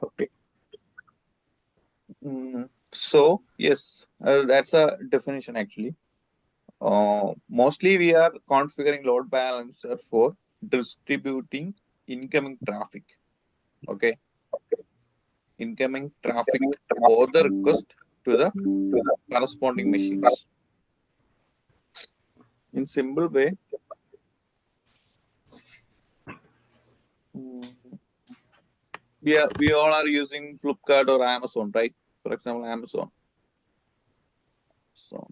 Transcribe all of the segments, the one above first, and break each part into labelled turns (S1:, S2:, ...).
S1: Okay. So yes, that's a definition actually. Mostly we are configuring load balancer for distributing incoming traffic. Okay, incoming traffic or the request to the corresponding machines. In simple way, mm, we all are using Flipkart or Amazon, right? For example, Amazon. So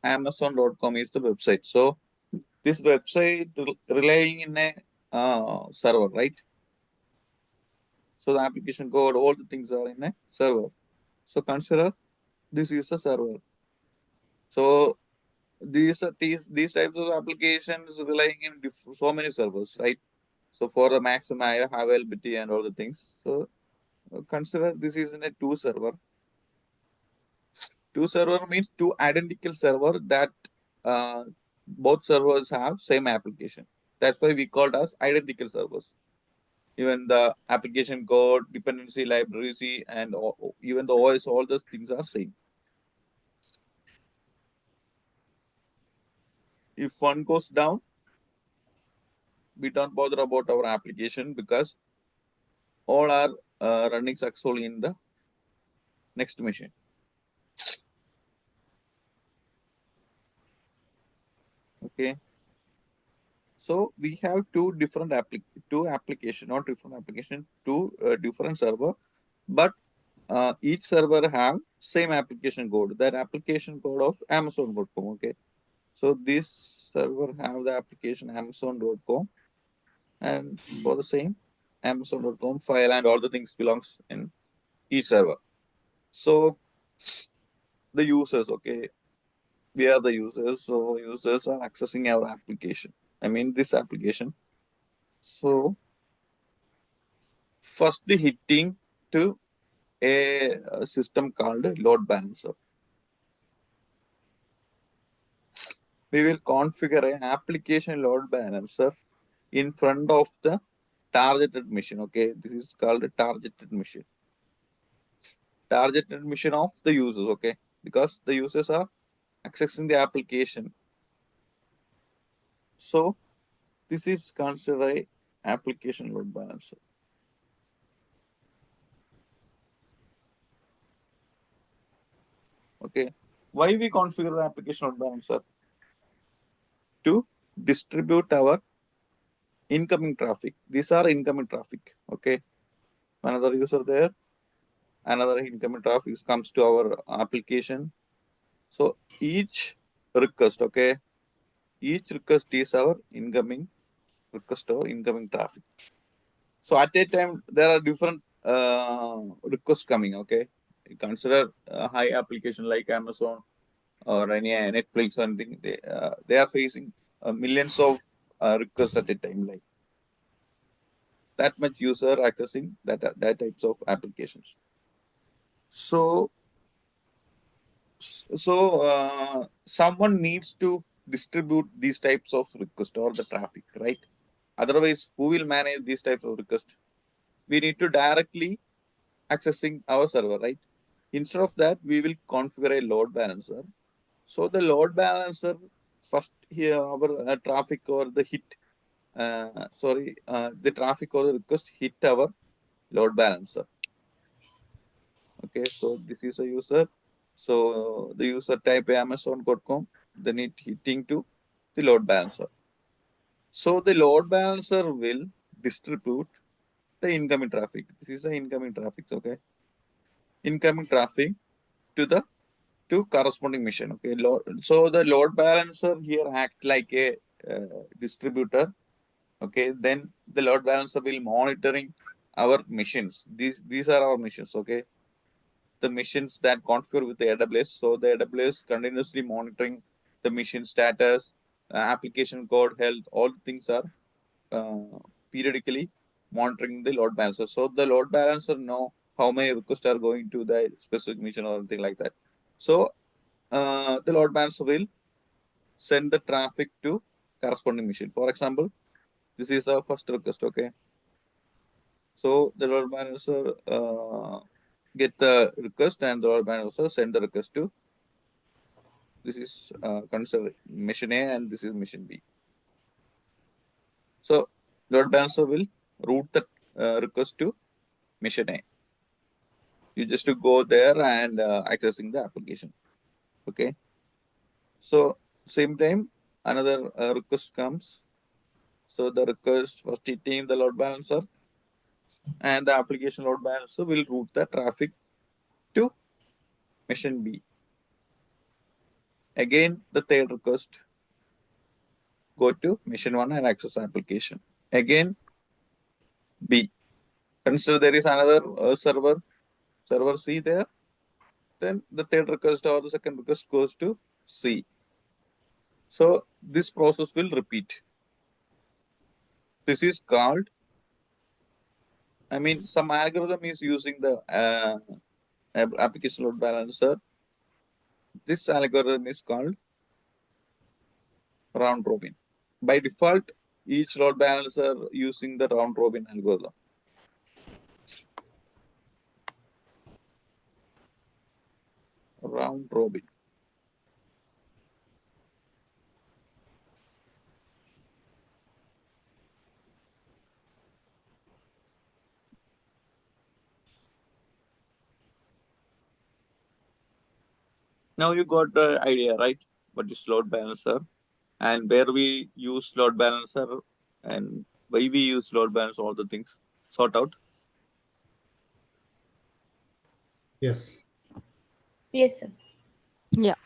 S1: Amazon.com is the website. So this website relying in a server, right? So the application code, all the things are in a server. So consider this is a server. So these types of applications relying in so many servers, right? So for the maximum availability and all the things. So consider this is in a two server. Two server means two identical server that uh, both servers have same application. That's why we called as identical servers. Even the application code, dependency libraries, and even the OS, all those things are same. If one goes down, we don't bother about our application because all are running successfully in the next machine. Okay. So we have two application, not different application, two different server, but each server have same application code. That application code of Amazon.com. Okay. So this server have the application Amazon.com, and for the same Amazon.com file and all the things belongs in each server. So the users, okay, we are the users. So users are accessing our application. I mean this application. So first hitting to a system called load balancer. We will configure an application load balancer in front of the targeted machine. Okay, this is called a targeted machine. Targeted machine of the users. Okay, because the users are accessing the application. So this is considered a application load balancer. Okay, why we configure the application load balancer? To distribute our incoming traffic. These are incoming traffic. Okay, another user there, another incoming traffic comes to our application. So each request, okay, each request is our incoming request or incoming traffic. So at a time there are different requests coming. Okay, you consider a high application like Amazon or any Netflix or anything. They are facing millions of requests at a time. Like that much user accessing that types of applications. So someone needs to distribute these types of request or the traffic, right? Otherwise, who will manage these types of request? We need to directly accessing our server, right? Instead of that, we will configure a load balancer. So the load balancer first here our traffic or the hit, the traffic or the request hit our load balancer. Okay, so this is a user. So the user type Amazon.com, then it hitting to the load balancer. So the load balancer will distribute the incoming traffic. This is the incoming traffic, okay? Incoming traffic to the corresponding machine. Okay, so the load balancer here act like a distributor. Okay, then the load balancer will monitoring our machines. These are our machines. Okay, the machines that configure with the AWS. So the AWS continuously monitoring the machine status, application code, health, all things are periodically monitoring the load balancer. So the load balancer know how many requests are going to the specific machine or anything like that. So the load balancer will send the traffic to corresponding machine. For example, this is our first request, okay? So the load balancer get the request and the load balancer send the request to, this is considered machine A and this is machine B. So load balancer will route the request to machine A. You just to go there and accessing the application, okay? So same time another request comes. So the request first hitting the load balancer and the application load balancer will route the traffic to machine B. Again, the third request go to machine 1 and access application. Again, B. Consider there is another server C there. Then the third request or the second request goes to C. So this process will repeat. This is called, I mean, some algorithm is using the application load balancer. This algorithm is called round robin. By default, each load balancer using the round robin algorithm. Round robin. Now you got the idea, right? What is load balancer and where we use load balancer and why we use load balancer, all the things sort out.
S2: Yes.
S3: Yes, sir.
S4: Yeah.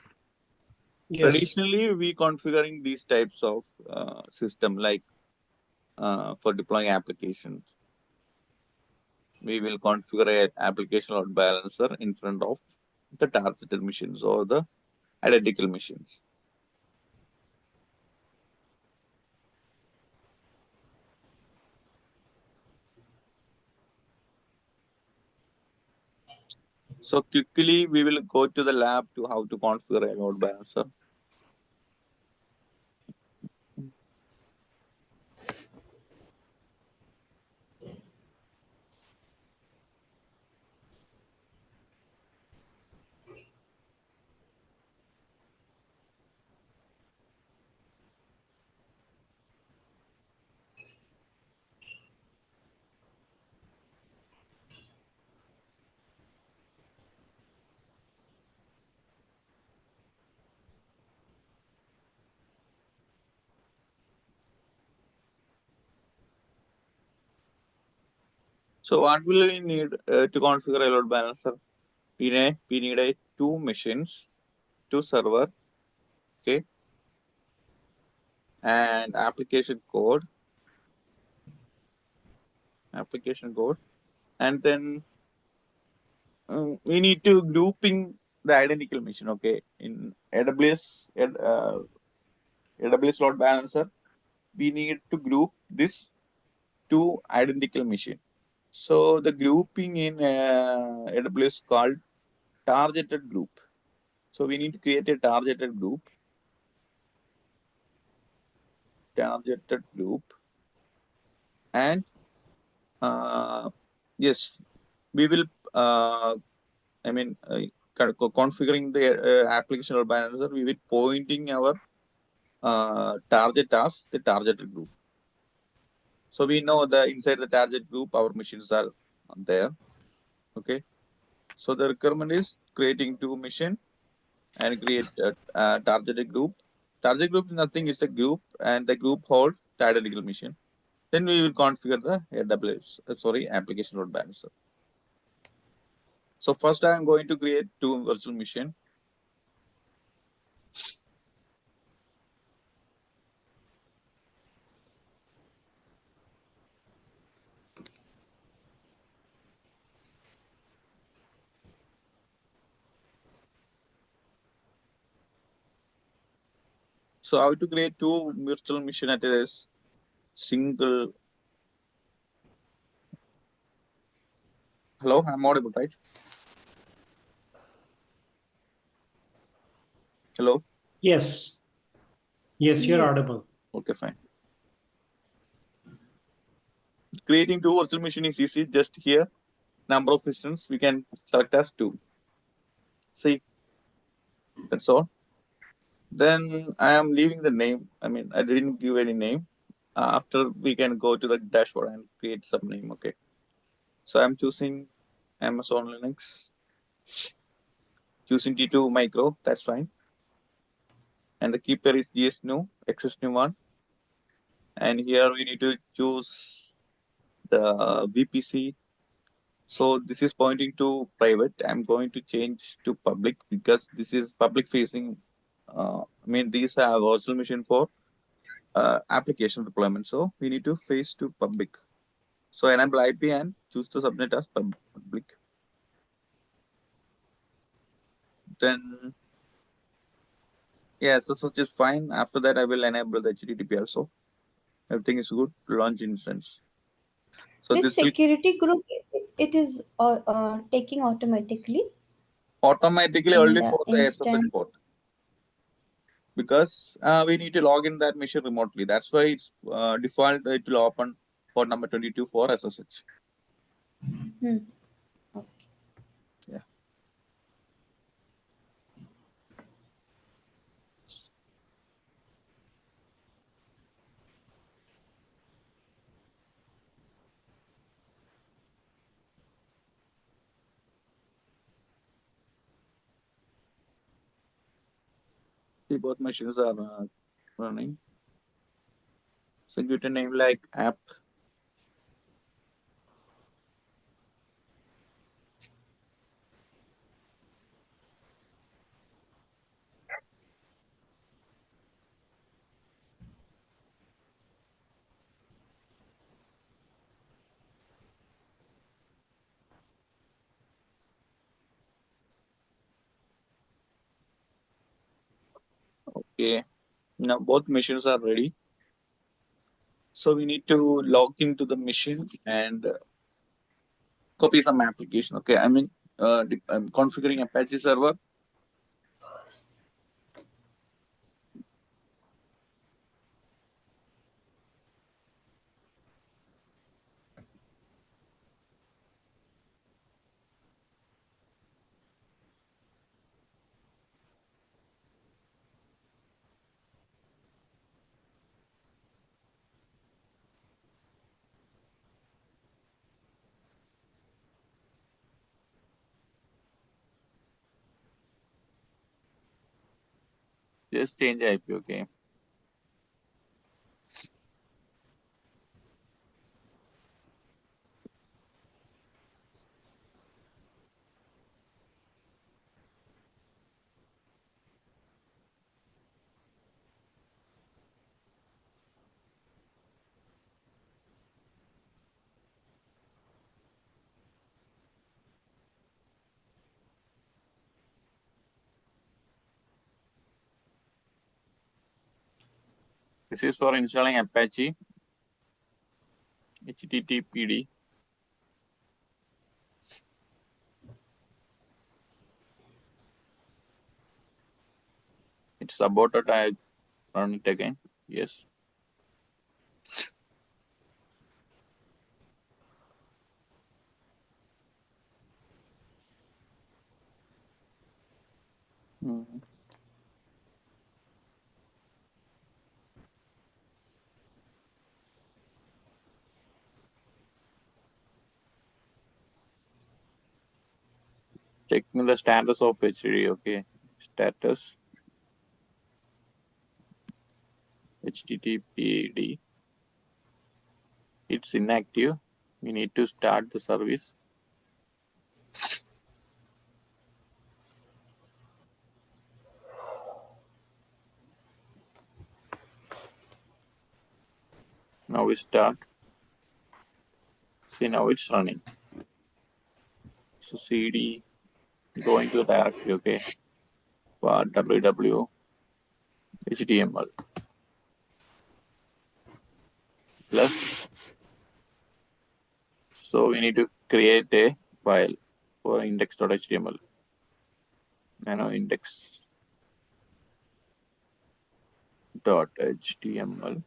S2: Yes.
S1: Traditionally, we configuring these types of system like for deploying applications. We will configure an application load balancer in front of the targeted machines or the identical machines. So quickly, we will go to the lab to how to configure a load balancer. So what will we need to configure a load balancer? We need a two machines, two server, okay, and application code, and then we need to grouping the identical machine, okay. In AWS load balancer, we need to group this two identical machine. So the grouping in AWS called targeted group. So we need to create a targeted group, and yes, we will. I mean, configuring the application load balancer, we will pointing our target as the targeted group. So we know the inside the target group, our machines are there. Okay. So the requirement is creating two machine and create a targeted group. Target group is nothing, it's a group and the group hold the identical machine. Then we will configure the AWS, application load balancer. So first I am going to create two virtual machine. So how to create two virtual machine at a single Hello, I'm audible, right? Hello.
S2: Yes. Yes, you're
S3: Yes.
S2: audible.
S1: Okay, fine. Creating two virtual machine is easy. Just here, number of instances we can select as 2. See, that's all. Then I am leaving the name. I mean, I didn't give any name. After we can go to the dashboard and create some name. Okay. So I'm choosing Amazon Linux. Choosing T2 micro. That's fine. And the keeper is GSNew, XSNew1. And here we need to choose the VPC. So this is pointing to private. I'm going to change to public because this is public facing. I mean, these are virtual machine for application deployment. So we need to face to public. So enable IP and choose the subnet as public. Then yeah, SSH is fine. After that, I will enable the HTTP also. Everything is good. Launch instance. So
S3: This
S1: this will
S3: security group, it is taking automatically
S1: automatically
S3: in
S1: only
S3: the
S1: for the SSH
S3: instance.
S1: port because we need to log in that machine remotely. That's why it's default. It will open port number 22 for SSH.
S3: Hmm.
S1: Yeah. See, both machines are running. So give it a name like app. Okay. Now both machines are ready. So we need to log into the machine and copy some application. Okay. I mean, I'm configuring Apache server. Just change IP. Okay. This is for installing Apache HTTPD. It's aborted. I run it again. Yes. Mhm. Checking the status of HTTP. Okay. Status HTTPD. It's inactive. We need to start the service. Now we start. See, now it's running. So CD going to the directory. Okay. For www HTML plus. So we need to create a file for index.html. Nano index.html.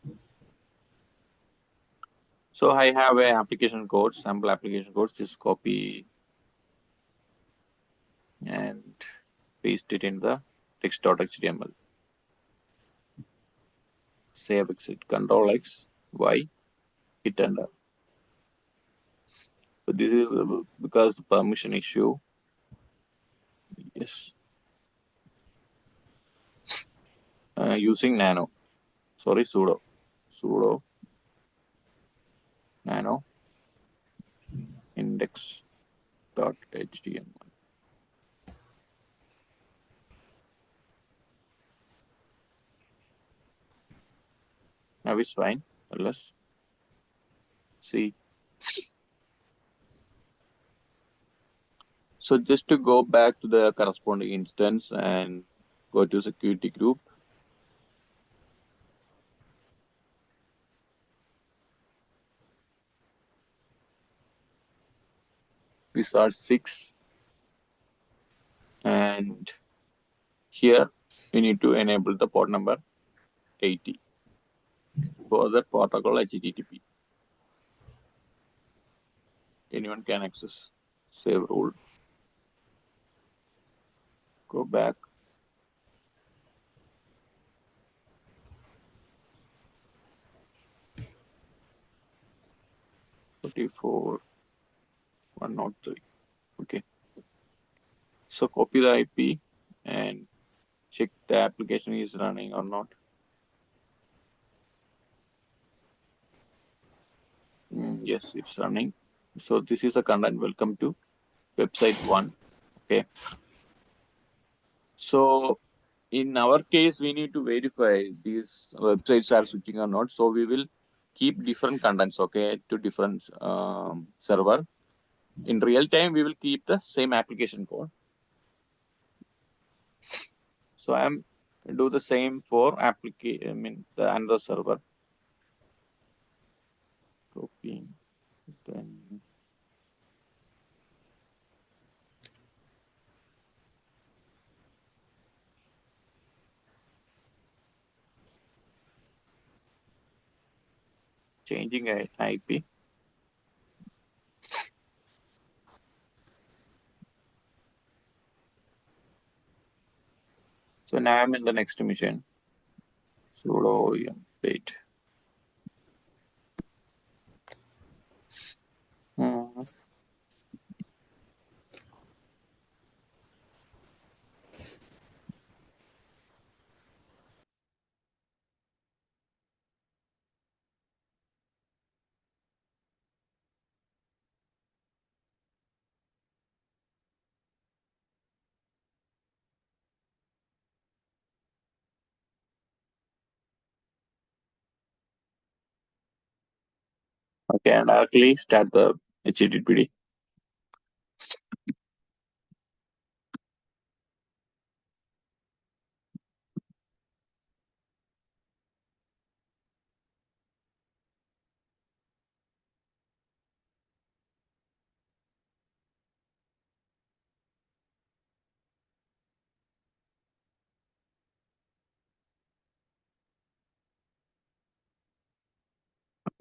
S1: So I have a application code, sample application code. Just copy and paste it in the text.html. Save exit, Control X, Y, hit enter. So this is because the permission issue. Yes. Using nano. Sorry, sudo. Sudo nano index.html. Now it's fine. Let's see. So just to go back to the corresponding instance and go to security group. These are 6. And here we need to enable the port number 80 for the protocol HTTP. Anyone can access. Save rule. Go back. .44 103. Okay. So copy the IP and check the application is running or not. Yes, it's running. So this is a content. Welcome to website 1. Okay. So in our case, we need to verify these websites are switching or not. So we will keep different contents, okay, to different server. In real time, we will keep the same application code. So I'm do the same for the another server. Copy, then changing IP. So now I'm in the next mission. Sudo update. Okay, and directly start the HTTPD.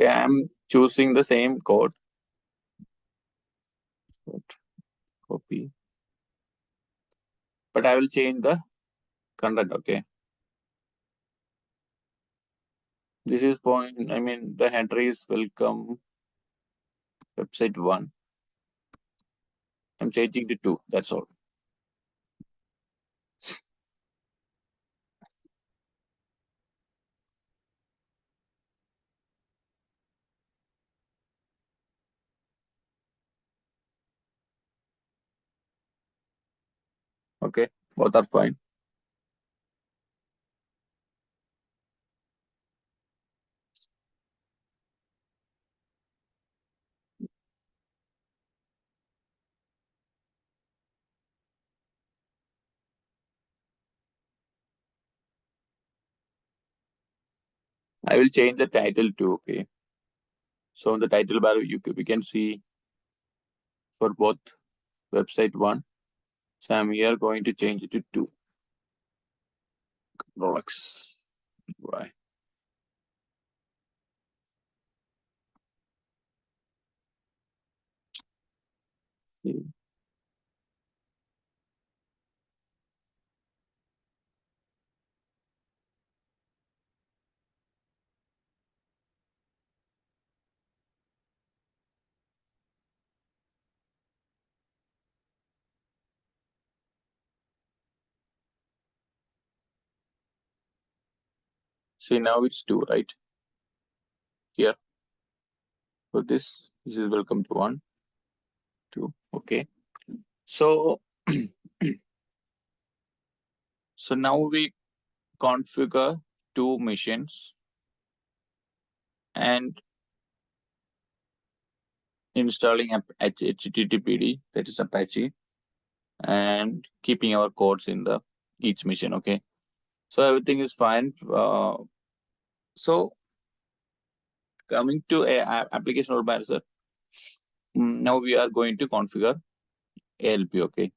S1: Okay, I'm choosing the same code. Copy. But I will change the content, okay. This is the header is welcome website 1. I'm changing to 2, that's all. Okay, both are fine. I will change the title too, okay. So in the title bar, we can see for both website 1. So I'm here going to change it to 2. Rolex. Right. See. See, now it's 2, right? Here. For this is welcome to 1, 2. Okay. So, so now we configure 2 machines and installing HTTPD, that is Apache, and keeping our codes in the each machine. Okay. So everything is fine. So coming to a application load balancer, now we are going to configure ALP. Okay.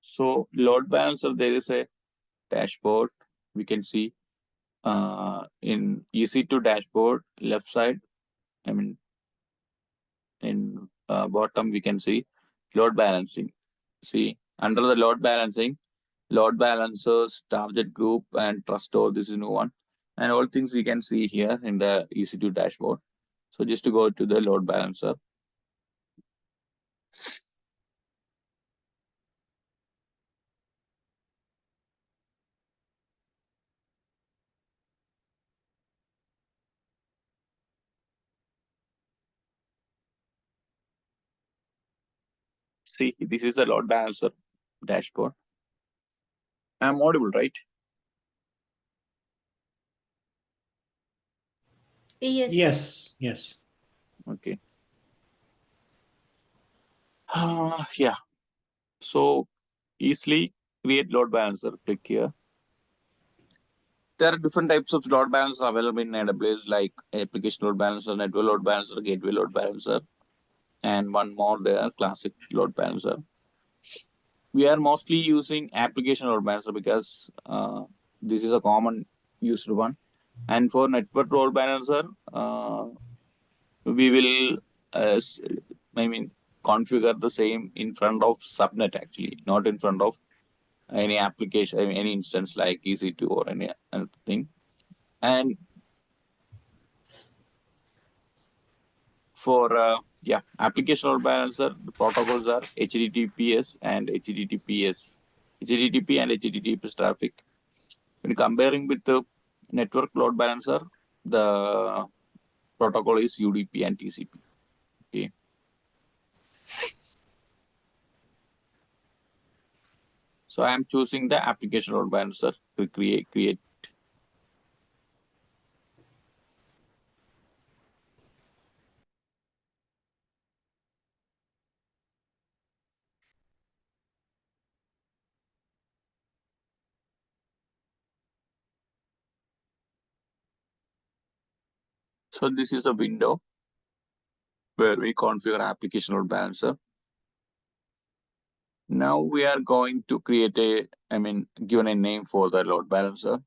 S1: So load balancer, there is a dashboard. We can see in EC2 dashboard left side. I mean, in bottom we can see load balancing. See, under the load balancing, load balancers, target group, and trust store. This is new one, and all things we can see here in the EC2 dashboard. So just to go to the load balancer. See, this is the load balancer dashboard. I'm audible, right?
S3: Yes.
S2: Yes. Yes.
S1: Okay. Yeah. So easily create load balancer. Click here. There are different types of load balancers available in AWS, like application load balancer, network load balancer, gateway load balancer, and one more there, classic load balancer. We are mostly using application load balancer because this is a common used one. And for network load balancer, we will, configure the same in front of subnet actually, not in front of any application, any instance like EC2 or any other thing. And for application load balancer, the protocols are HTTPS and HTTPS, HTTP and HTTPS traffic. When comparing with the network load balancer, the protocol is UDP and TCP. Okay. So I am choosing the application load balancer to create. So this is a window where we configure application load balancer. Now we are going to create given a name for the load balancer.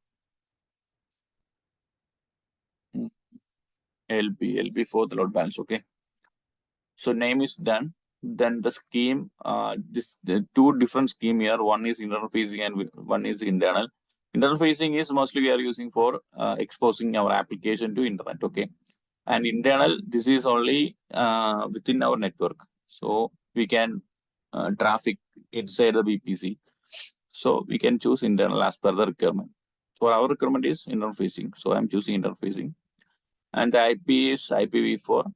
S1: LB for the load balance. Okay. So name is done. Then the scheme, the 2 different scheme here. One is internal facing and one is internal. Internal facing is mostly we are using for exposing our application to internet. Okay. And internal, this is only within our network. So we can traffic inside the VPC. So we can choose internal as per the requirement. For our requirement is internal facing. So I'm choosing internal facing. And the IP is IPv4.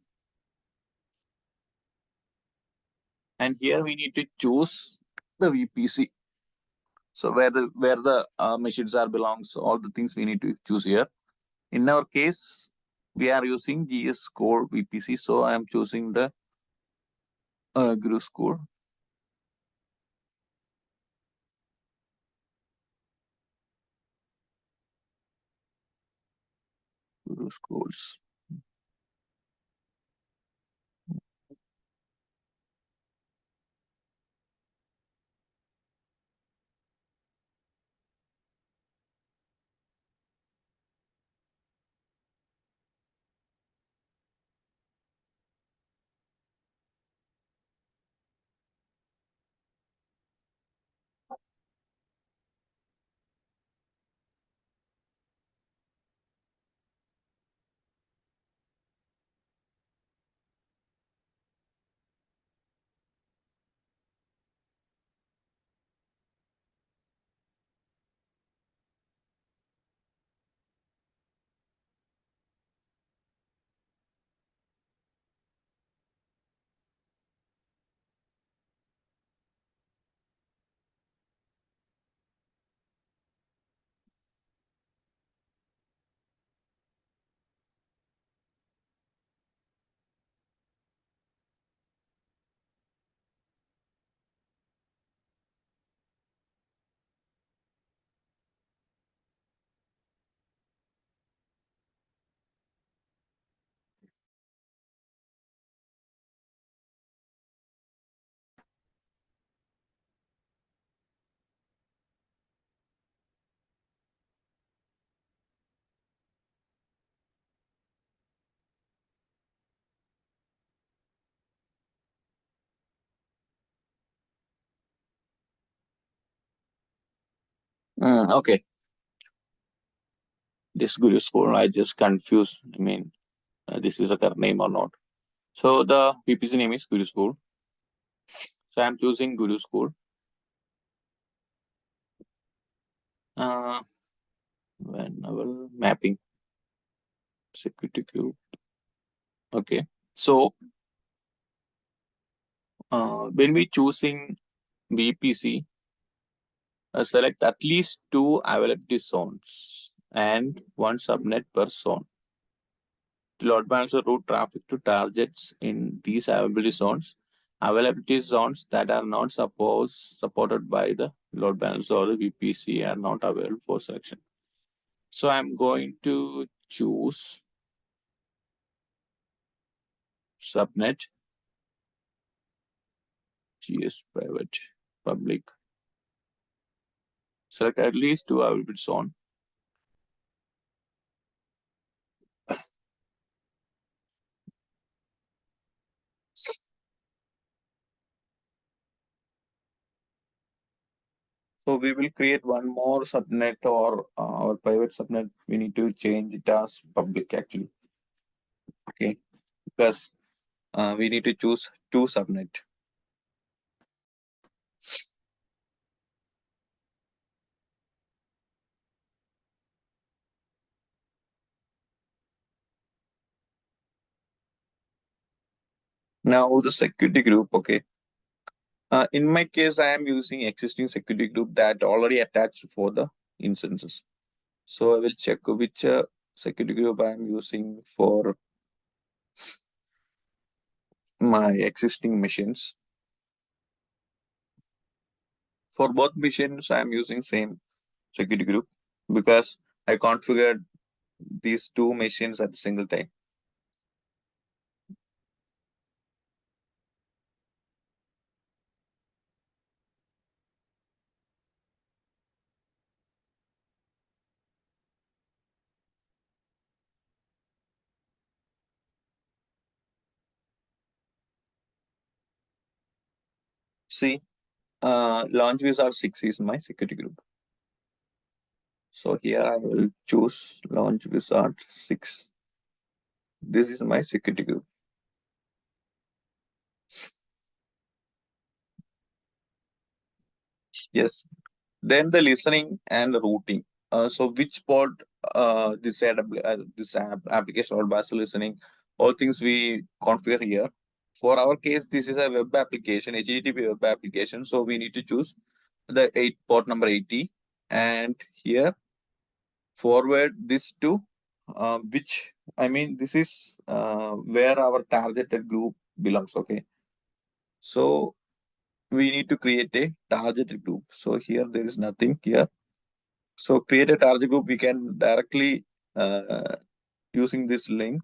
S1: And here we need to choose the VPC. So where the machines are belongs, all the things we need to choose here. In our case, we are using GS core VPC. So I am choosing the GURUSCHOOL. GURUSCHOOLS. Okay. This Guru School, I just confused. I mean, this is a correct name or not. So the VPC name is Guru School. So I'm choosing Guru School. Whenever mapping security group. Okay. So when we choosing VPC, select at least 2 availability zones and 1 subnet per zone. Load balancer route traffic to targets in these availability zones. Availability zones that are not supported by the load balancer or the VPC are not available for selection. So I'm going to choose subnet, GS private, public. Select at least 2 availability zone. So we will create one more subnet or our private subnet. We need to change it as public actually. Okay, because we need to choose 2 subnet. Now the security group, okay. In my case, I am using existing security group that already attached for the instances. So I will check which security group I am using for my existing machines. For both machines, I am using same security group because I configured these 2 machines at a single time. See, launch wizard 6 is my security group. So here I will choose launch wizard 6. This is my security group. Yes. Then the listening and routing. So which port this application or Bash listening, all things we configure here. For our case, this is a web application, HTTP web application. So we need to choose the port number 80, and here forward this to which I mean this is where our targeted group belongs. Okay, so we need to create a targeted group. So here there is nothing here. So create a target group. We can directly using this link.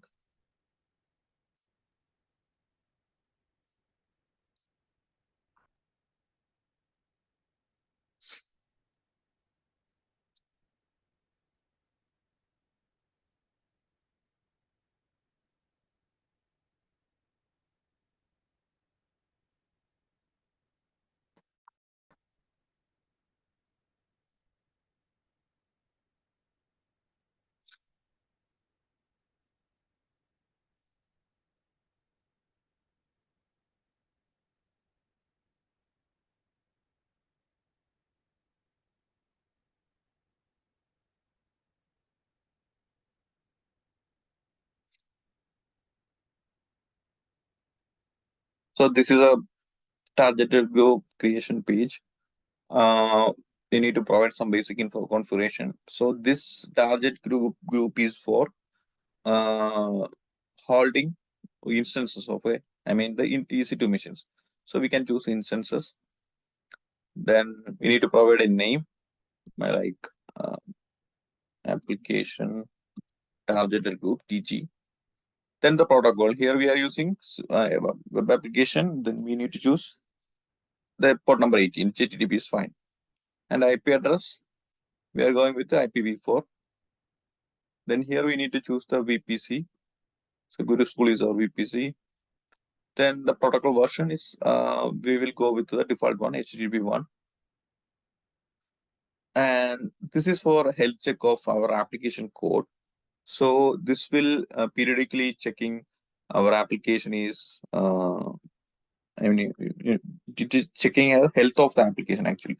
S1: So this is a targeted group creation page. You need to provide some basic info configuration. So this target group is for holding instances of a, I mean the EC2 machines. So we can choose instances. Then we need to provide a name, like application targeted group TG. Then the protocol. Here we are using web application. Then we need to choose the port number 18. HTTP is fine. And IP address, we are going with the IPv4. Then here we need to choose the VPC. So GURUSCHOOL is our VPC. Then the protocol version is, we will go with the default one, HTTP one. And this is for health check of our application code. So this will periodically checking our application is, I mean, it is checking the health of the application actually.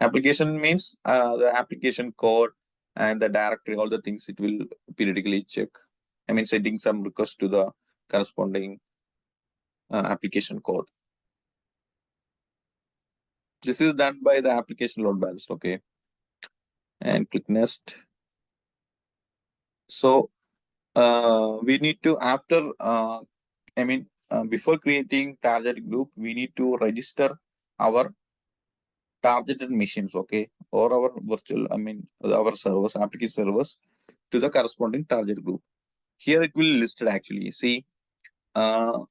S1: Application means the application code and the directory, all the things it will periodically check. I mean, sending some request to the corresponding application code. This is done by the application load balancer. Okay. And click next. So we need to, after, before creating target group, we need to register our targeted machines, okay, or our virtual, our servers, application servers to the corresponding target group. Here it will listed actually. See how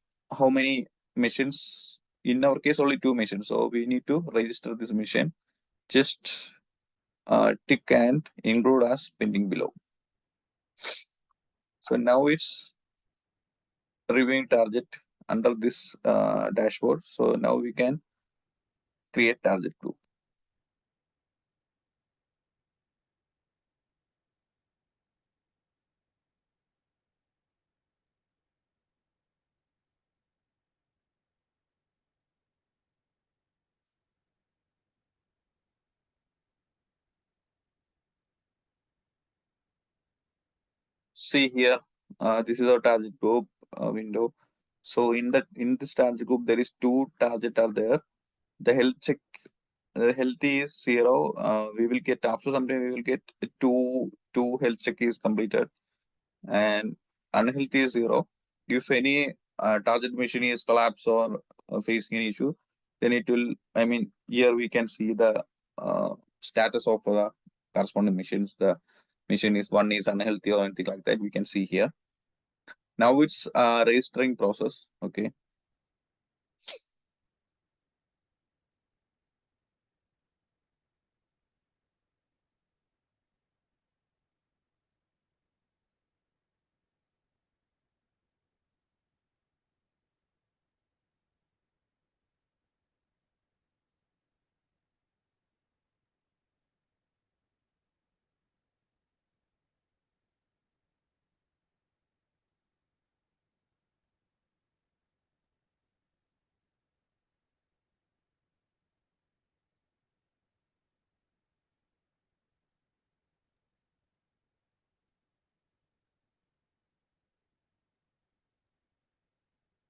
S1: many machines. In our case, only 2 machines. So we need to register this machine. Just tick and include as pending below. So now it's reviewing target under this dashboard. So now we can create target group. See here, this is our target group window. So in this target group, there is 2 target are there. The health check, the health is 0. We will get, after some time we will get two health check is completed, and unhealthy is 0. If any target machine is collapsed or facing an issue, then it will, here we can see the status of the corresponding machines. The machine is one is unhealthy or anything like that, we can see here. Now it's registering process. Okay.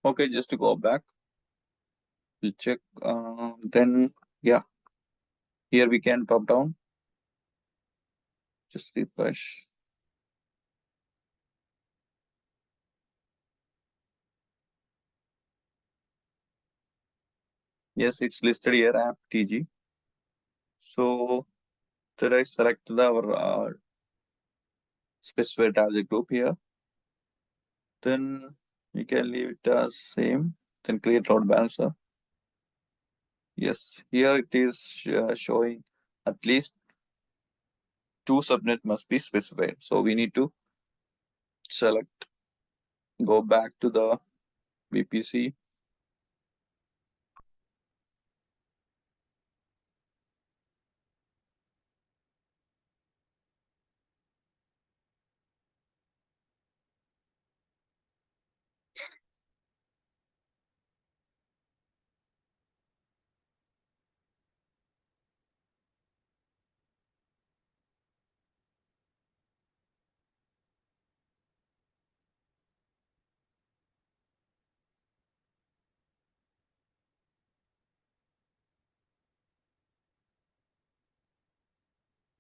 S1: Okay, just to go back, we'll check. Then yeah, here we can drop down. Just refresh. Yes, it's listed here, app TG. So then I select our specified as a group here. Then you can leave it as same. Then create load balancer. Yes, here it is showing at least 2 subnet must be specified. So we need to select, go back to the VPC.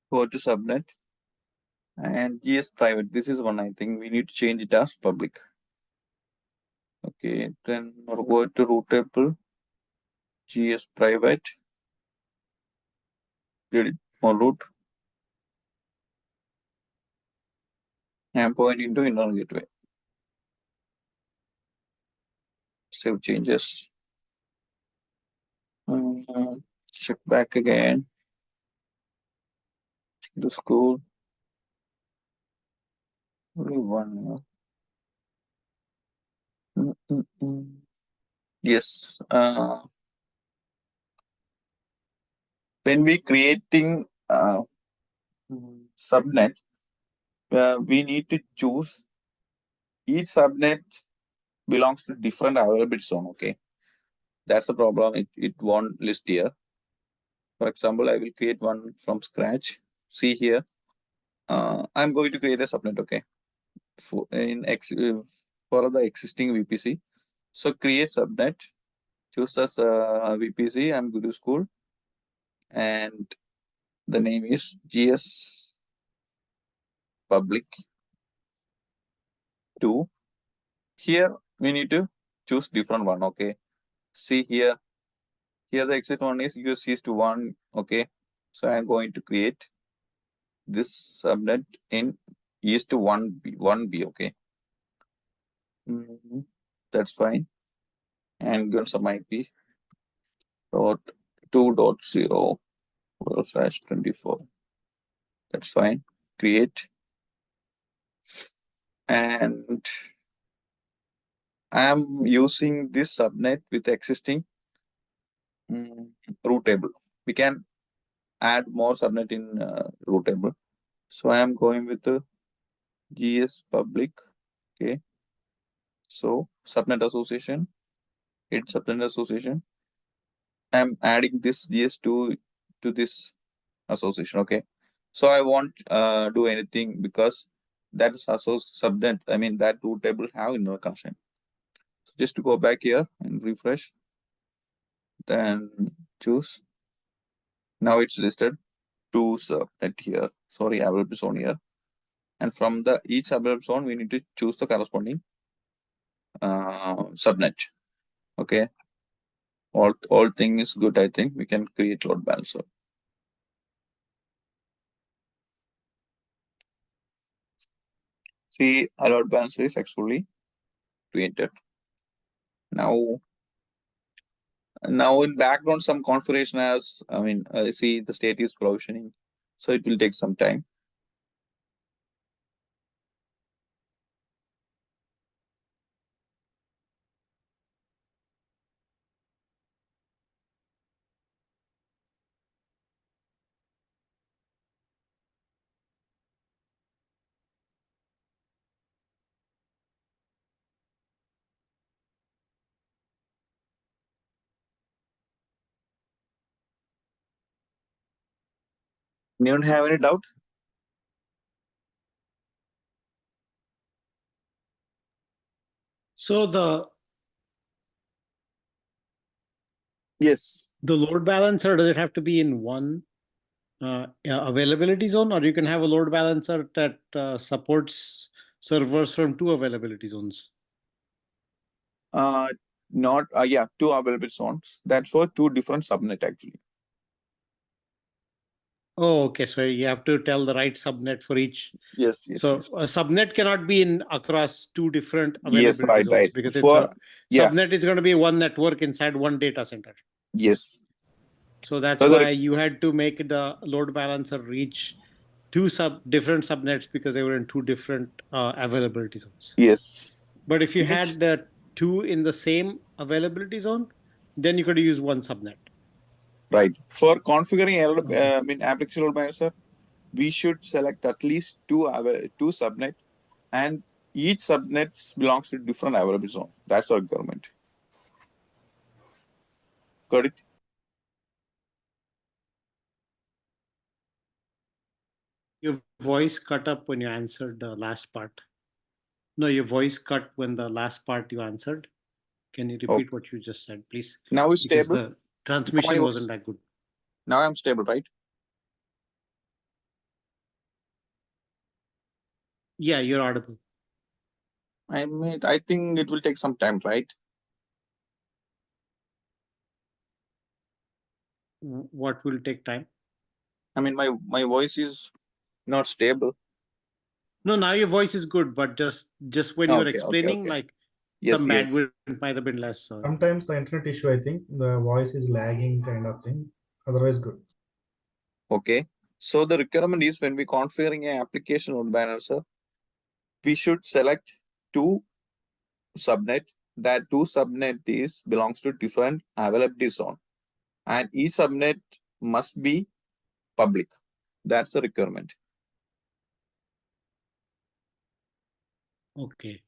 S1: Go to subnet and GS private. This is one, I think we need to change it as public. Okay, then or go to root table, GS private, get it more root, and point into internal gateway. Save changes. Check back again. The school. Only one. Yes. When we creating subnet, we need to choose each subnet belongs to different availability zone. Okay, that's the problem. It won't list here. For example, I will create one from scratch. See here. I'm going to create a subnet. Okay, for the existing VPC. So create subnet. Choose as VPC. I'm Guru School, and the name is GS public 2. Here we need to choose different one. Okay, see here the exit one is US to 1. Okay, so I'm going to create this subnet in east to 1B. Okay, that's fine. And give some IP dot 2.0/24. That's fine. Create. And I'm using this subnet with existing root table. We can add more subnet in root table. So I am going with the GS public. Okay. So subnet association. It's subnet association. I'm adding this GS2 to this association. Okay. So I won't do anything because that is subnet. I mean that root table have inner connection. So just to go back here and refresh, then choose. Now it's listed to subnet here. Sorry, available zone here. And from the each available zone, we need to choose the corresponding subnet. Okay. All thing is good. I think we can create load balancer. See, a load balancer is successfully created. Now in background, some configuration has, see the state is provisioning. So it will take some time. Anyone have any doubt?
S2: So
S1: Yes.
S2: the load balancer, does it have to be in one availability zone, or you can have a load balancer that supports servers from 2 availability zones?
S1: Not yeah, 2 available zones. That's for 2 different subnet actually.
S2: Oh, okay. So you have to tell the right subnet for each.
S1: Yes,
S2: So a subnet cannot be in across two different
S1: Yes,
S2: availability zones
S1: right.
S2: because
S1: Yeah.
S2: subnet is going to be one network inside one data center.
S1: Yes.
S2: So that's
S1: So
S2: why you had to make the load balancer reach two different subnets because they were in two different availability zones.
S1: Yes.
S2: But if you
S1: Each-
S2: had the two in the same availability zone, then you could use one subnet.
S1: Right. For configuring
S2: Okay.
S1: application load balancer, we should select at least two subnet, and each subnet belongs to different availability zone. That's our requirement. Got it?
S2: Your voice cut up when you answered the last part. No, your voice cut when the last part you answered. Can you
S1: Oh,
S2: repeat what you just said, please?
S1: now it's
S2: Because
S1: stable.
S2: the transmission wasn't that good.
S1: Now I'm stable, right?
S2: Yeah, you're audible.
S1: I think it will take some time, right?
S2: What will take time?
S1: I mean, my voice is not stable.
S2: No, now your voice is good, but just when you were explaining,
S1: Okay.
S2: like
S1: Yes,
S2: some
S1: yes.
S2: bandwidth might have been less. So.
S4: Sometimes the internet issue, I think the voice is lagging kind of thing. Otherwise, good.
S1: Okay. So the requirement is when we configuring an application load balancer, we should select two subnet. That two subnet is belongs to different availability zone, and each subnet must be public. That's the requirement.
S2: Okay.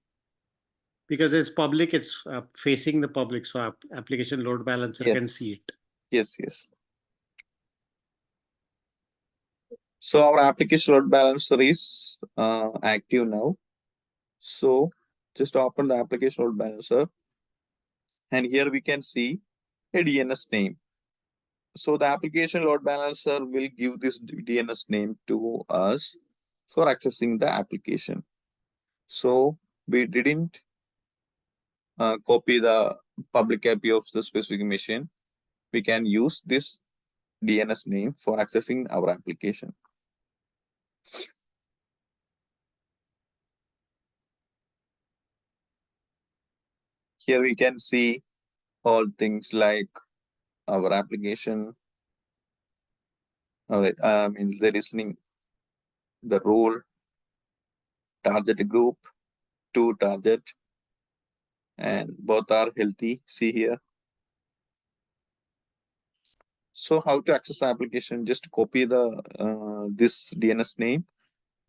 S2: Because it's public, it's facing the public, so application load balancer can see it.
S1: Yes. So our application load balancer is active now. So just open the application load balancer, and here we can see a DNS name. So the application load balancer will give this DNS name to us for accessing the application. So we didn't copy the public IP of the specific machine. We can use this DNS name for accessing our application. Here we can see all things like our application, the listening, the role, target group, to target, and both are healthy. See here. So how to access the application? Just copy the this DNS name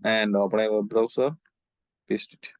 S1: and open a web browser, paste it.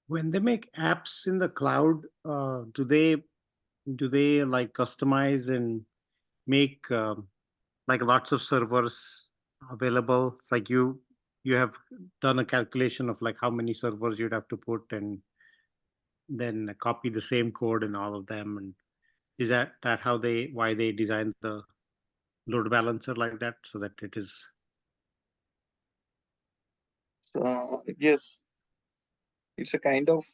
S2: When they make apps in the cloud, do they like customize and make like lots of servers available? It's like you have done a calculation of like how many servers you'd have to put, and then copy the same code in all of them. And is that how why they designed the load balancer like that, so that it is?
S1: So yes, it's a kind of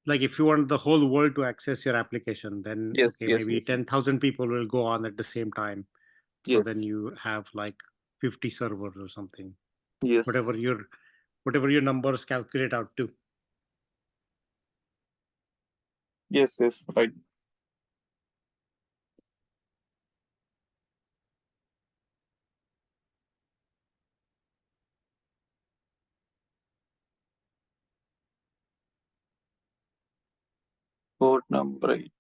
S2: Like if you want the whole world to access your application, then
S1: yes,
S2: okay,
S1: yes,
S2: maybe
S1: yes,
S2: 10,000 people will go on at the same time. So then
S1: yes,
S2: you have like 50 servers or something,
S1: yes,
S2: whatever your numbers calculate out to.
S1: yes, yes, right. Port number 8.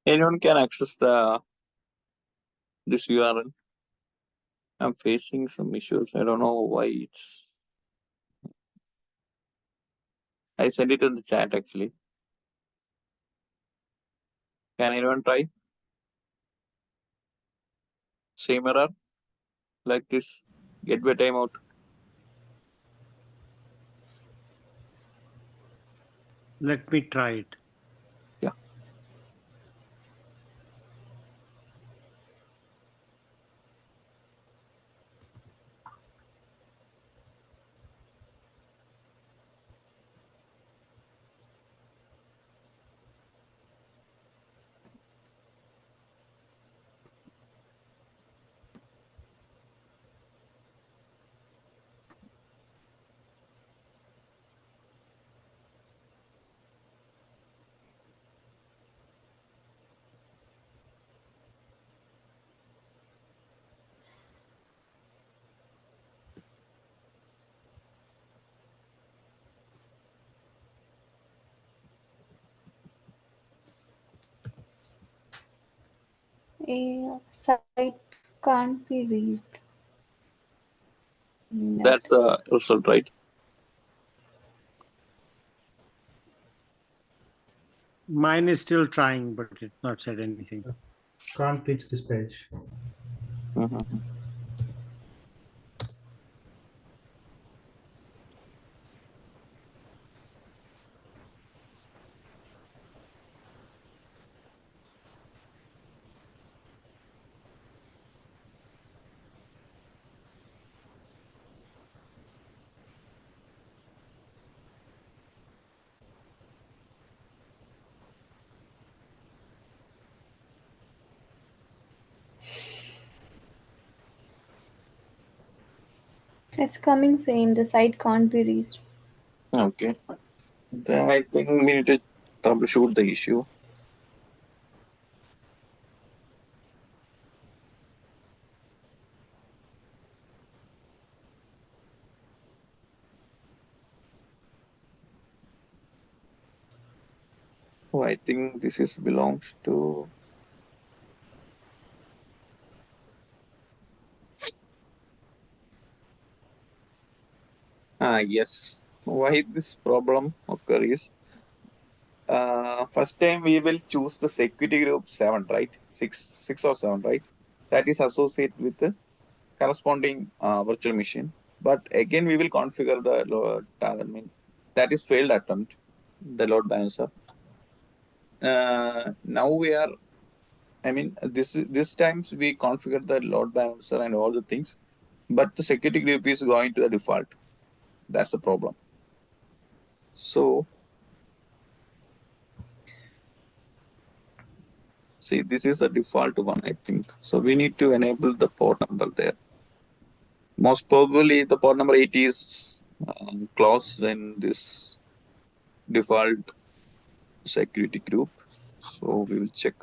S1: Anyone can access this URL. I'm facing some issues. I don't know why it's. I sent it in the chat actually. Can anyone try? Same error like this. Gateway timeout.
S2: Let me try it.
S1: Yeah.
S3: A site can't be reached.
S1: That's a result, right?
S2: Mine is still trying, but it's not said anything.
S4: Can't reach this page.
S1: Mm-hmm.
S3: It's coming saying the site can't be reached.
S1: Okay. Then I think we need to troubleshoot the issue. Oh, I think this is belongs to. Yes. Why this problem occurs? First time we will choose the security group 7, right? 6 or 7, right? That is associated with the corresponding virtual machine. But again, we will configure the load. I mean, that is failed attempt, the load balancer. Now we are I mean, this times we configure the load balancer and all the things, but the security group is going to the default. That's the problem. So see, this is the default one, I think. So we need to enable the port number there. Most probably the port number 8 is closed in this default security group. So we will check.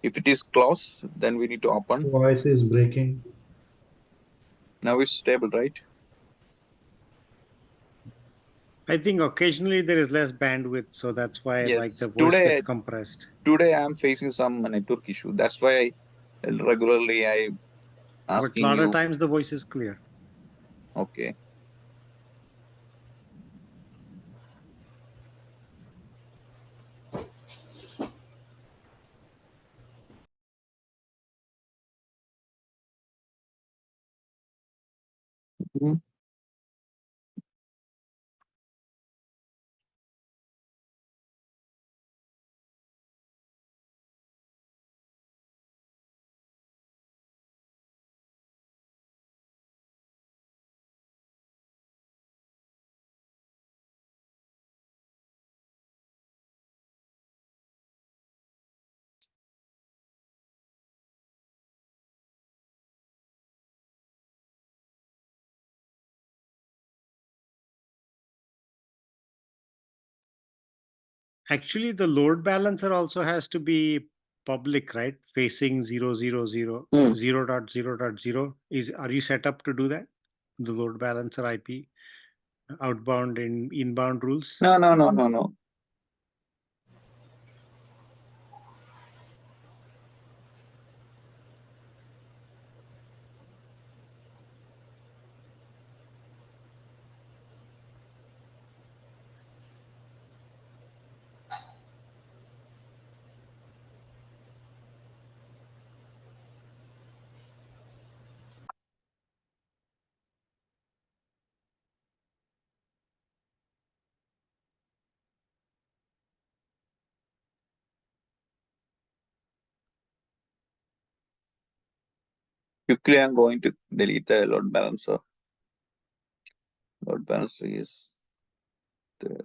S1: If it is closed, then we need to open.
S4: Voice is breaking.
S1: Now it's stable, right?
S2: I think occasionally there is less bandwidth, so that's why like the
S1: Yes.
S2: voice gets compressed.
S1: Today I am facing some network issue. That's why regularly I
S2: But a
S1: asking
S2: lot of
S1: you.
S2: times the voice is clear.
S1: Okay. Mhm.
S2: Actually, the load balancer also has to be public, right? Facing 000,
S1: Mm.
S2: 0.0.0. Are you set up to do that? The load balancer IP outbound and inbound rules?
S1: No. Quickly, I'm going to delete the load balancer. Load balancer is there.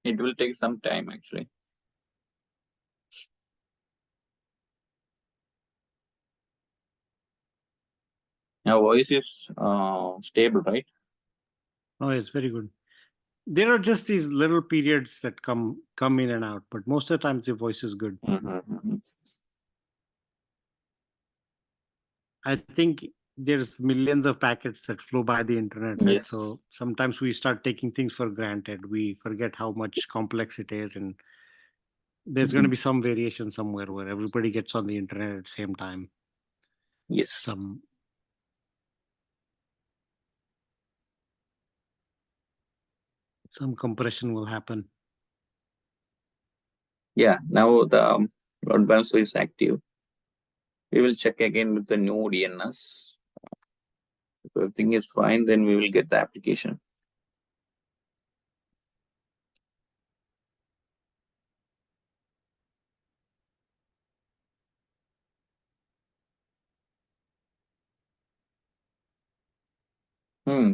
S1: It will take some time actually. Now voice is stable, right?
S2: Oh, it's very good. There are just these little periods that come in and out, but most of the times the voice is good. I think there's millions of packets that flow by the internet, right?
S1: Yes.
S2: So sometimes we start taking things for granted. We forget how much complex it is, and there's going to be some variation somewhere where everybody gets on the internet at the same time.
S1: Yes.
S2: Some compression will happen.
S1: Yeah, now the load balancer is active. We will check again with the new DNS. If everything is fine, then we will get the application.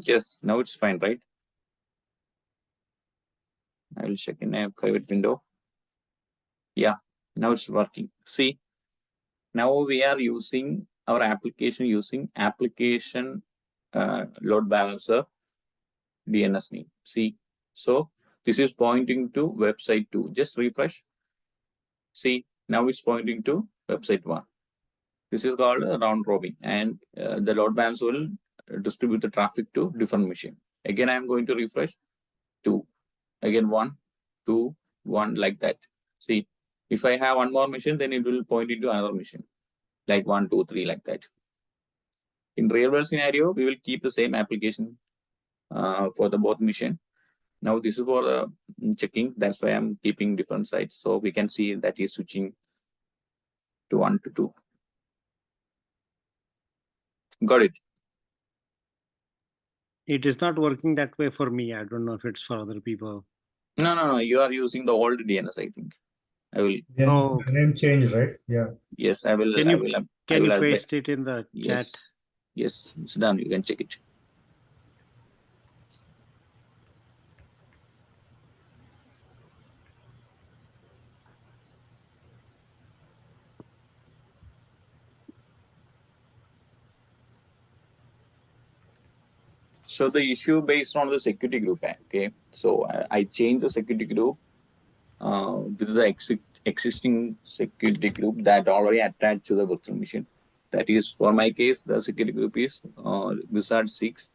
S1: Yes, now it's fine, right? I will check in a private window. Yeah, now it's working. See, now we are using our application using application load balancer DNS name. See, so this is pointing to website 2. Just refresh. See, now it's pointing to website 1. This is called a round robin, and the load balancer will distribute the traffic to different machine. Again, I am going to refresh 2. Again 1, 2, 1, like that. See, if I have one more machine, then it will point into another machine, like 1, 2, 3, like that. In real world scenario, we will keep the same application for the both machine. Now this is for checking. That's why I'm keeping different sites, so we can see that is switching to 1 to 2. Got it.
S2: It is not working that way for me. I don't know if it's for other people.
S1: No. You are using the old DNS, I think. I will.
S4: Yeah,
S2: Oh, okay.
S4: name change, right? Yeah.
S1: Yes, I will.
S2: Can you
S1: add
S2: paste it in the chat?
S1: Yes, it's done. You can check it. So the issue based on the security group. Okay, so I changed the security group with the existing security group that already attached to the virtual machine. That is, for my case, the security group is Wizard 6.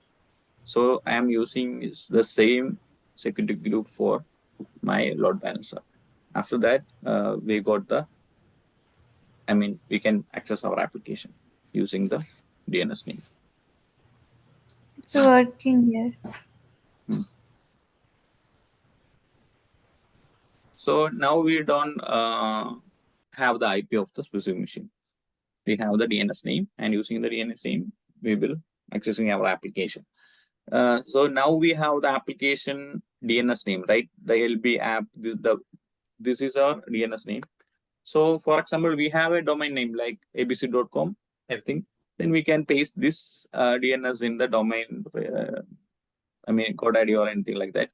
S1: So I am using the same security group for my load balancer. After that, we got the, we can access our application using the DNS name.
S3: It's working here.
S1: So now we don't have the IP of the specific machine. We have the DNS name, and using the DNS name, we will accessing our application. So now we have the application DNS name, right? The LB app, this is our DNS name. So for example, we have a domain name like abc.com, everything. Then we can paste this DNS in the domain, GoDaddy or anything like that.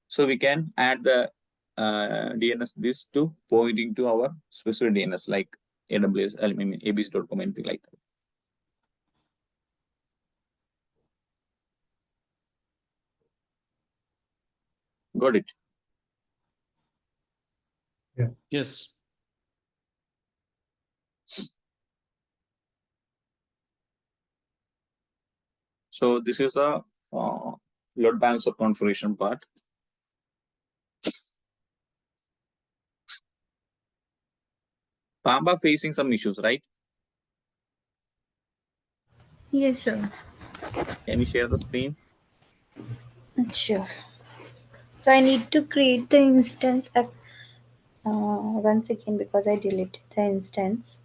S1: So we can add the DNS this to pointing to our specific DNS like AWS, abc.com, anything like that. Got it?
S4: Yeah.
S2: Yes.
S1: So this is a load balancer configuration part. Pamba facing some issues, right?
S3: Yes, sir.
S1: Can you share the screen?
S3: Sure. So I need to create the instance at once again because I deleted the instance.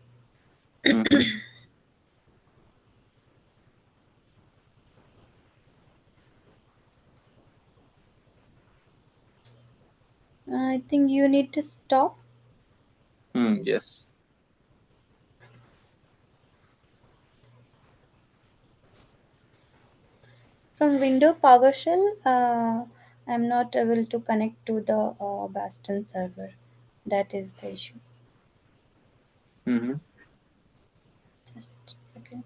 S3: I think you need to stop.
S1: Yes.
S3: From window PowerShell, I'm not able to connect to the Bastion server. That is the issue.
S1: Mm-hmm.
S3: Just a second.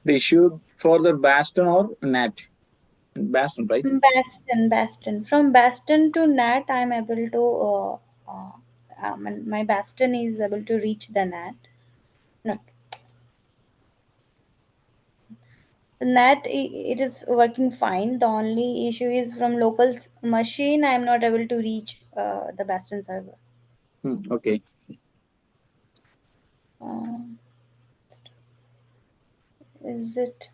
S1: The issue for the Bastion or NAT? Bastion, right?
S3: Bastion. From Bastion to NAT, I'm able to. My Bastion is able to reach the NAT. No, the NAT it is working fine. The only issue is from local machine. I'm not able to reach the Bastion server.
S1: Okay.
S3: Um, is it?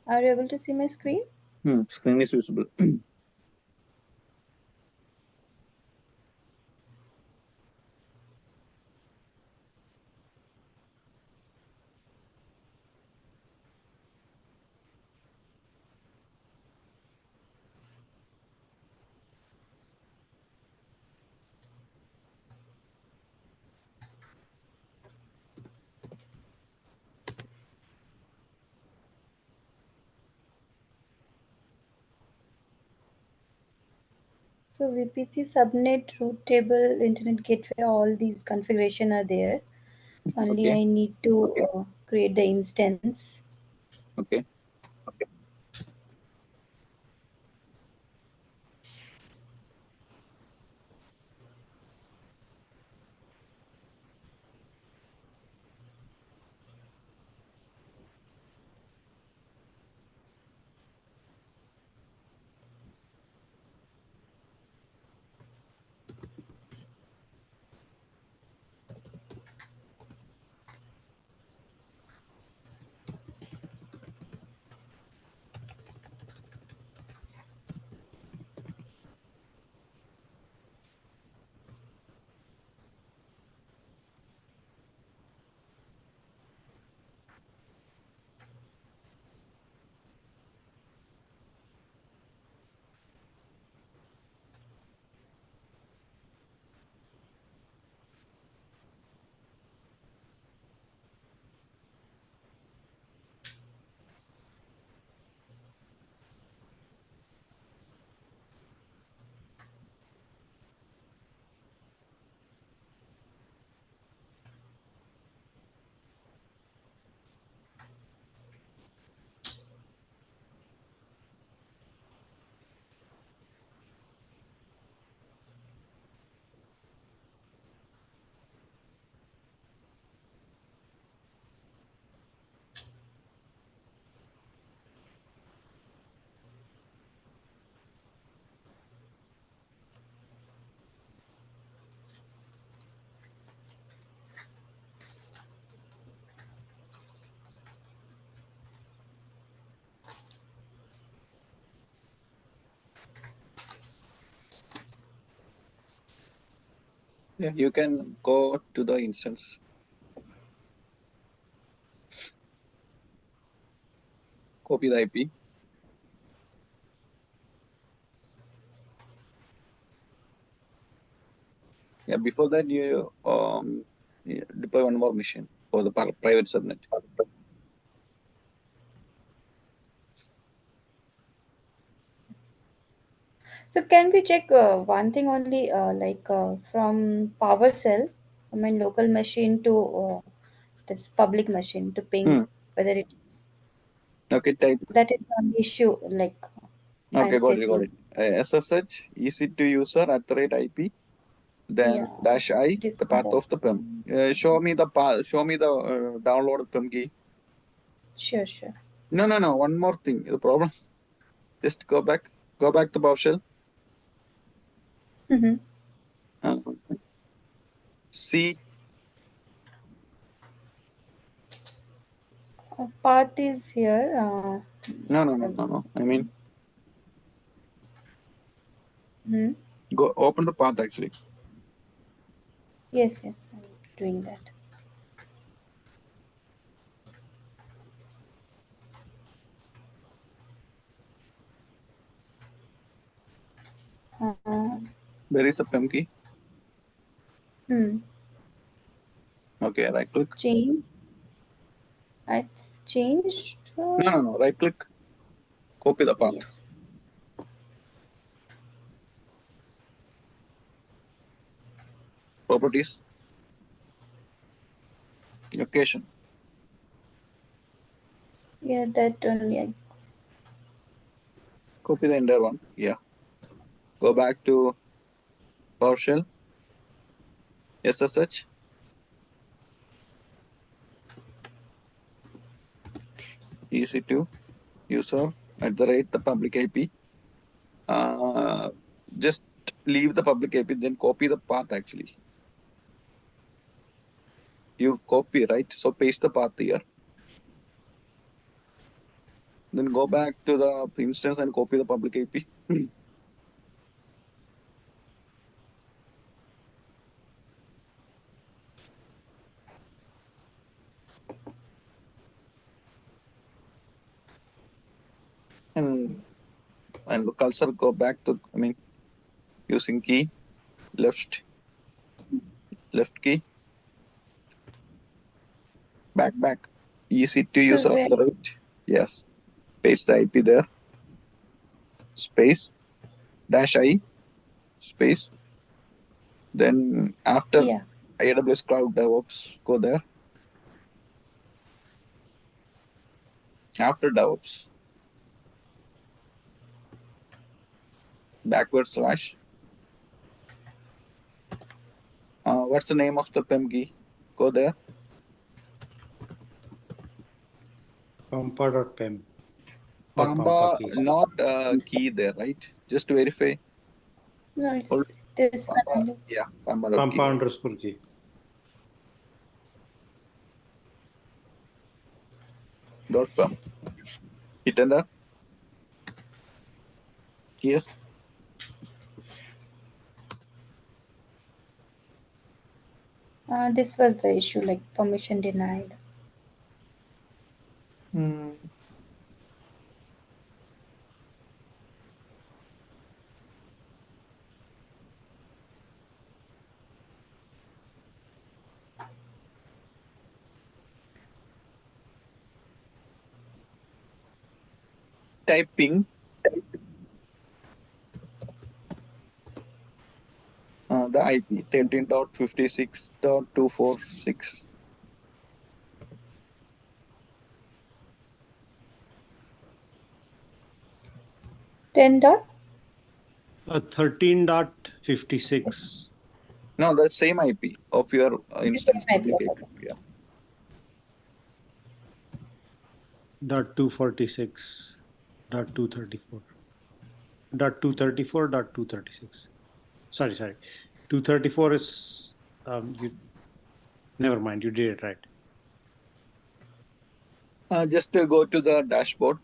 S3: Are you able to see my screen?
S1: Screen is visible.
S3: So VPC subnet, route table, internet gateway, all these configuration are there. Only
S1: Okay.
S3: I need to create the instance.
S1: Okay. Yeah, you can go to the instance. Copy the IP. Yeah, before that you deploy one more machine for the private subnet.
S3: So can we check one thing only, from PowerShell, from my local machine to this public machine to ping whether it is
S1: Okay, type.
S3: that is not the issue like I'm
S1: Okay, got it, got
S3: facing.
S1: it. SSH, easy to user at the rate IP, then
S3: Yeah,
S1: -I, the
S3: different.
S1: path of the PEM. Show me the path, show me the downloaded PEM key.
S3: Sure.
S1: No, one more thing. The problem, just go back to PowerShell.
S3: Mm-hmm.
S1: Uh, see,
S3: Path is here.
S1: no. I mean,
S3: Hmm.
S1: go open the path actually.
S3: Yes, I'm doing that. Uh,
S1: There is a PEM key. Okay, right click.
S3: Change. I changed.
S1: No. Right click. Copy the path.
S3: Yes.
S1: Properties. Location.
S3: Yeah, that only.
S1: Copy the entire one. Yeah. Go back to PowerShell. SSH. EC2 user @ the public IP. Just leave the public IP, then copy the path actually. You copy, right? So paste the path here. Then go back to the instance and copy the public IP. and the cursor go back to, using key, left key, back. EC2
S3: So
S1: user
S3: where?
S1: @ yes. Paste the IP there. Space -I space. Then after
S3: Yeah.
S1: AWS Cloud DevOps, go there. After DevOps, /. What's the name of the PEM key? Go there.
S2: Pampa.pem or Pampa
S1: Pamba,
S2: keys.
S1: not key there, right? Just to verify.
S3: No,
S1: Hold
S3: it's this one
S1: Pamba,
S3: only.
S1: yeah, Pamba.key.
S2: Pampa_key.
S1: .pem. Hit enter. Yes.
S3: This was the issue, like permission denied.
S1: Typing the IP 13.56.246.
S3: 10 dot?
S2: 13.56.
S1: No, the same IP of your
S3: The
S1: instance
S3: same
S1: public
S3: IP.
S1: IP. Yeah.
S2: .246. .234. .234. .236. Sorry. 234 is you. Never mind. You did it right.
S1: Just go to the dashboard.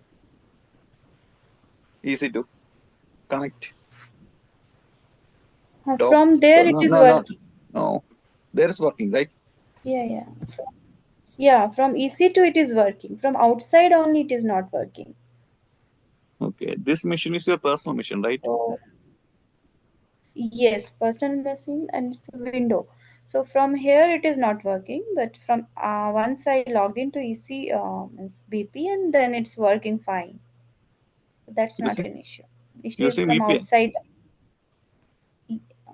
S1: Easy to connect. Top.
S3: From there, it
S1: No,
S3: is
S1: no, no,
S3: working.
S1: no. There is working, right?
S3: Yeah. Yeah, from EC2 it is working. From outside only it is not working.
S1: Okay. This machine is your personal machine, right?
S3: So yes, personal machine and it's a window. So from here it is not working, but from once I logged into EC means BP and then it's working fine. That's not
S1: Using
S3: an issue. Issue is
S1: using
S3: from
S1: VPN.
S3: outside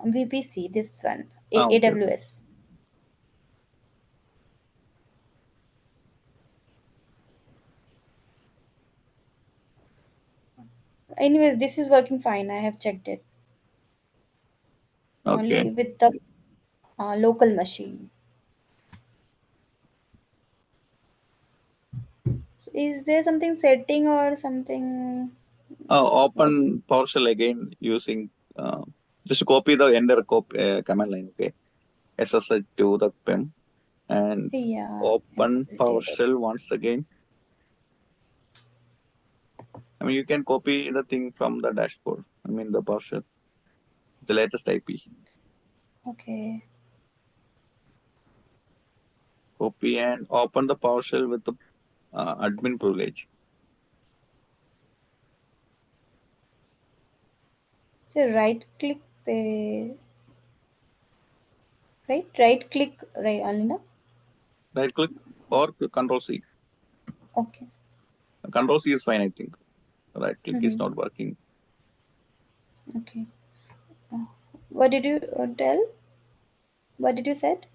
S3: VPC. This one
S1: Okay.
S3: AWS. Anyways, this is working fine. I have checked it
S1: Okay.
S3: only with the local machine. Is there something setting or something? What?
S1: Open PowerShell again using just copy the enter command line. Okay. SSH to the PEM and
S3: Yeah,
S1: open
S3: I did it.
S1: PowerShell once again. You can copy the thing from the dashboard. The PowerShell, the latest IP.
S3: Okay.
S1: Copy and open the PowerShell with the admin privilege.
S3: So right click pay. right? Right click, right, Alina?
S1: Right click or Control C.
S3: Okay.
S1: Control C is fine, I think. Right click is
S3: Mm-hmm.
S1: not working.
S3: Okay. What did you tell? What did you said?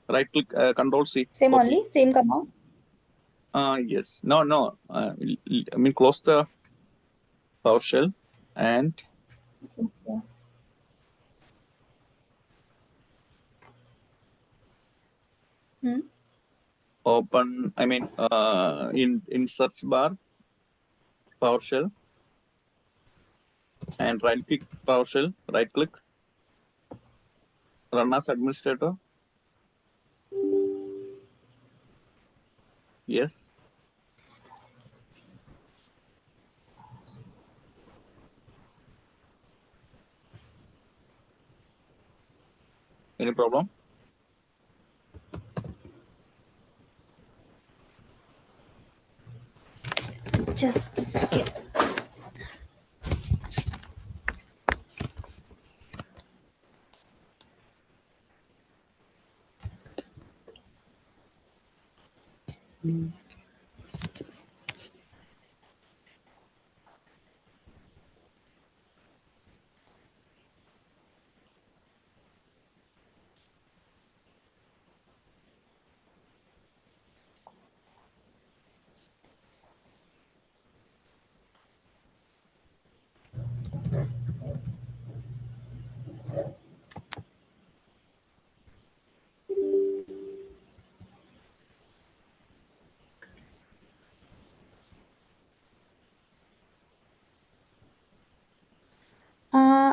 S1: Right click, Control C.
S3: Same
S1: Copy.
S3: only, same command.
S1: Yes. No. I mean, close the PowerShell and
S3: Okay. Hmm.
S1: open. I mean, in search bar PowerShell and right click PowerShell. Right click, run as administrator. Yes. Any problem?
S3: Just a second.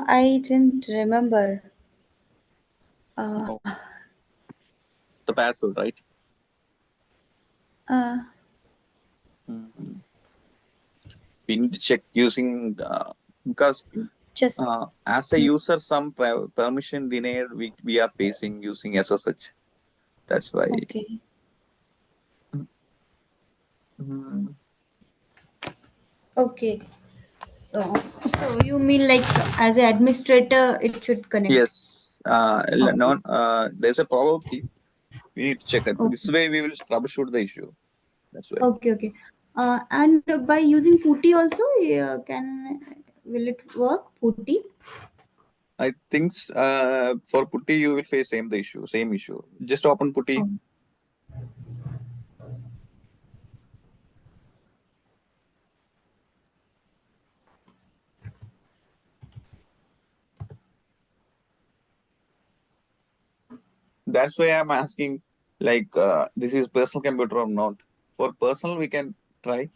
S3: I didn't remember.
S1: No. The password, right?
S3: Uh,
S1: Mhm. We need to check using because
S3: just
S1: as a user, some permission denied we are facing using SSH. That's why.
S3: okay.
S1: Mhm.
S3: Okay. So, so you mean like as an administrator, it should connect?
S1: Yes.
S3: Okay.
S1: No, there's a probability. We need to check it. This
S3: Okay.
S1: way, we will troubleshoot the issue. That's why.
S3: Okay. Okay. And by using Putty also, will it work? Putty?
S1: I think for Putty, you will face same issue. Just open Putty.
S3: Oh.
S1: That's why I'm asking, like, this is personal computer or not. For personal, we can try,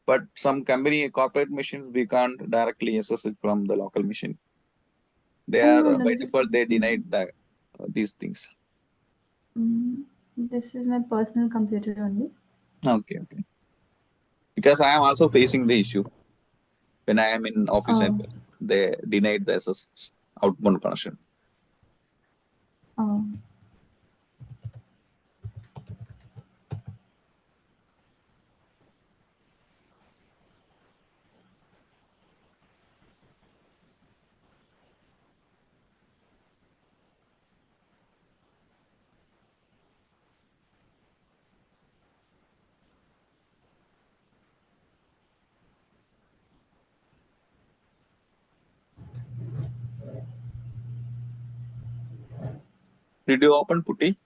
S1: but some company corporate machines we can't directly access it from the local machine. They are
S3: No, no,
S1: by
S3: this is
S1: default they denied these things.
S3: mm, this is my personal computer only.
S1: Okay. Because I am also facing the issue when I am in office
S3: Oh,
S1: network. They denied the SS outbound connection.
S3: oh.
S1: Did you open Putty?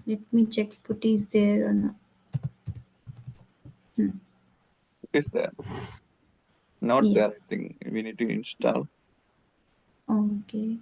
S3: Let me check Putty is there or not.
S1: It is there. Not
S3: Yeah.
S1: there. I think we need to install.
S3: Okay.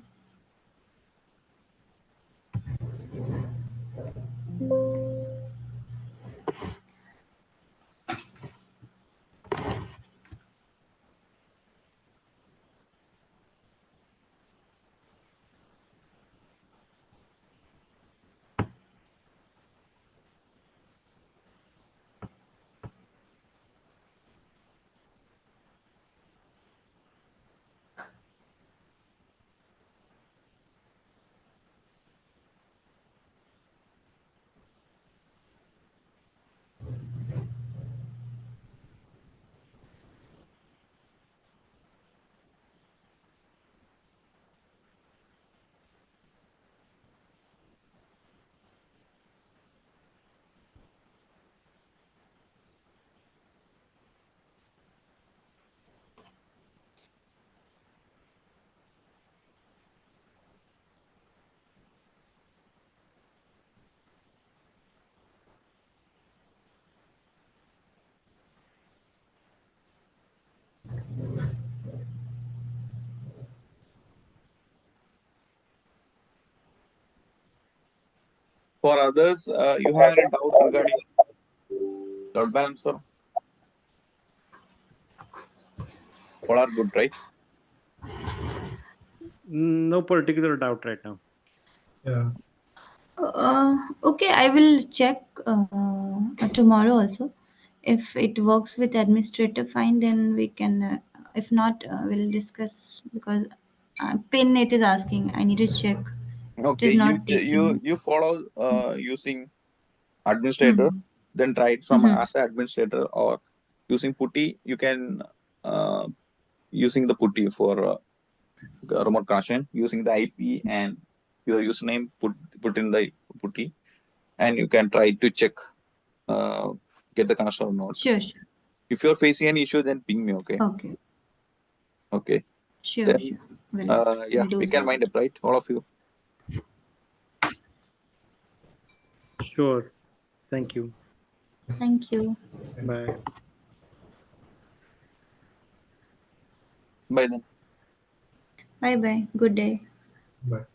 S1: For others, you have any doubt regarding load balancer? All are good, right?
S2: No particular doubt right now.
S4: Yeah.
S3: Okay, I will check tomorrow also. If it works with administrator, fine, then we can. If not, we'll discuss because pin it is asking. I need to check. It
S1: Okay,
S3: is not taking.
S1: you follow using administrator,
S3: Hmm.
S1: then try it from
S3: Mm-hmm.
S1: as an administrator or using putty. You can using the putty for remote connection using the IP and your username put in the putty, and you can try to check get the connection or not.
S3: Sure, sure.
S1: If you're facing any issue, then ping me. Okay.
S3: Okay.
S1: Okay.
S3: Sure,
S1: Then
S3: sure.
S1: yeah,
S3: We'll do
S1: we can
S3: that.
S1: wind up, right? All of you.
S2: Sure. Thank you.
S3: Thank you.
S2: Bye.
S1: Bye then.
S3: Bye bye. Good day.
S4: Bye.